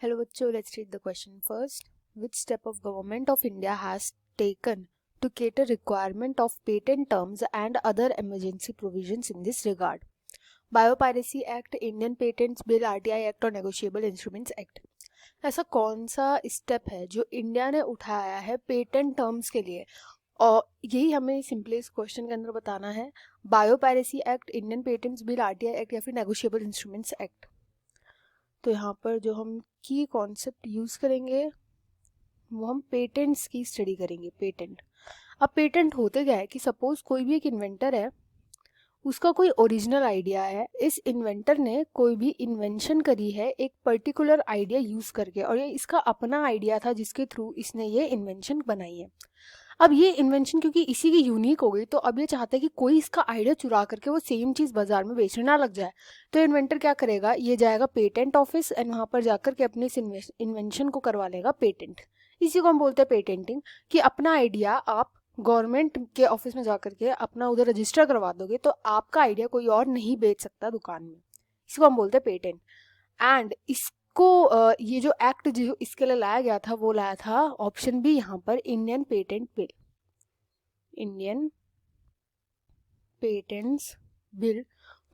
Hello बच्चों, let's read the question first. Which step of government of India has taken to cater requirement of patent terms and other emergency provisions in this regard? Biopiracy Act, Indian Patents Bill, RTI Act और Negotiable Instruments Act. ऐसा कौन सा step है जो India ने उठाया है patent terms के लिए, और यही हमें सिंपली इस क्वेश्चन के अंदर बताना है. Biopiracy act, Indian patents bill, RTI act या फिर नेगोशिएबल इंस्ट्रूमेंट्स एक्ट. तो यहाँ पर जो हम की कॉन्सेप्ट यूज़ करेंगे वो हम पेटेंट्स की स्टडी करेंगे. पेटेंट, अब पेटेंट होते क्या है कि सपोज कोई भी एक इन्वेंटर है, उसका कोई ओरिजिनल आइडिया है, इस इन्वेंटर ने कोई भी इन्वेंशन करी है एक पर्टिकुलर आइडिया यूज़ करके, और ये इसका अपना आइडिया था जिसके थ्रू इसने ये इन्वेंशन बनाई है. अब ये इन्वेंशन क्योंकि इसी की यूनिक हो गई, तो अब ये चाहता है कि कोई इसका आइडिया चुरा करके वो सेम चीज़ बाजार में बेचने ना लग जाए. तो इन्वेंटर क्या करेगा, ये जाएगा पेटेंट ऑफिस एंड वहाँ पर जाकर के अपने इस इन्वेंशन को करवा लेगा पेटेंट. इसी को हम बोलते हैं पेटेंटिंग, कि अपना आइडिया आप गवर्नमेंट के ऑफिस में जाकर के अपना उधर रजिस्टर करवा दोगे तो आपका आइडिया कोई और नहीं बेच सकता दुकान में. इसको हम बोलते हैं पेटेंट. एंड इसको ये जो एक्ट जो इसके लिए लाया गया था वो लाया था ऑप्शन बी यहाँ पर, Indian patent bill. Indian patents bill,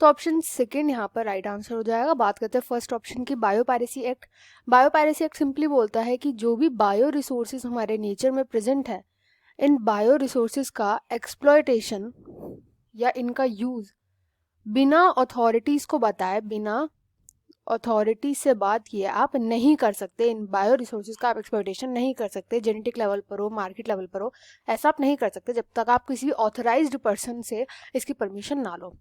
तो ऑप्शन सेकेंड यहाँ पर राइट आंसर हो जाएगा. बात करते हैं फर्स्ट ऑप्शन की, biopiracy act. Biopiracy act simply बोलता है कि जो भी बायो रिसोर्सेज हमारे नेचर में प्रेजेंट है, इन बायो रिसोर्सेज का एक्सप्लॉयटेशन या इनका यूज बिना अथॉरिटीज को बताए, बिना अथॉरिटी से बात किए आप नहीं कर सकते. इन बायो रिसोर्सेज का आप एक्सप्लॉयटेशन नहीं कर सकते, जेनेटिक लेवल पर हो, मार्केट लेवल पर हो, ऐसा आप नहीं कर सकते जब तक आप किसी भी ऑथराइज्ड पर्सन से इसकी परमिशन ना लो.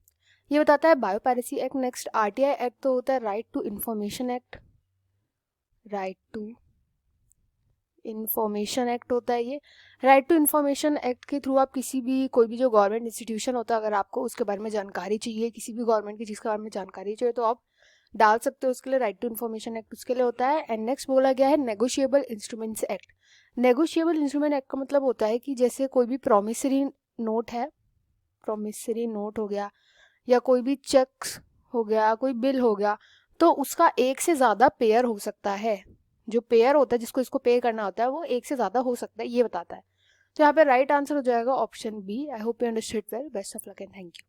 ये बताता है biopiracy act. Next RTI act तो होता है right to information act. Right to information act होता है ये. राइट टू इंफॉर्मेशन एक्ट के थ्रू आप किसी भी कोई भी जो गवर्नमेंट इंस्टीट्यूशन होता है, अगर आपको उसके बारे में जानकारी चाहिए, किसी भी गवर्नमेंट की चीज़ के बारे में जानकारी चाहिए, तो आप डाल सकते हो. उसके लिए राइट टू इन्फॉर्मेशन एक्ट उसके लिए होता है. एंड नेक्स्ट बोला गया है negotiable instruments act. Negotiable instrument act का मतलब होता है कि जैसे कोई भी प्रॉमिसरी नोट है, प्रॉमिसरी नोट हो गया या कोई भी चेक्स हो गया, कोई बिल हो गया, तो उसका एक से ज़्यादा पेयर हो सकता है. जो पेयर होता है जिसको इसको पे करना होता है वो एक से ज़्यादा हो सकता है, ये बताता है. तो यहाँ पे राइट आंसर हो जाएगा option B. I hope you understood well. Best of luck and thank you.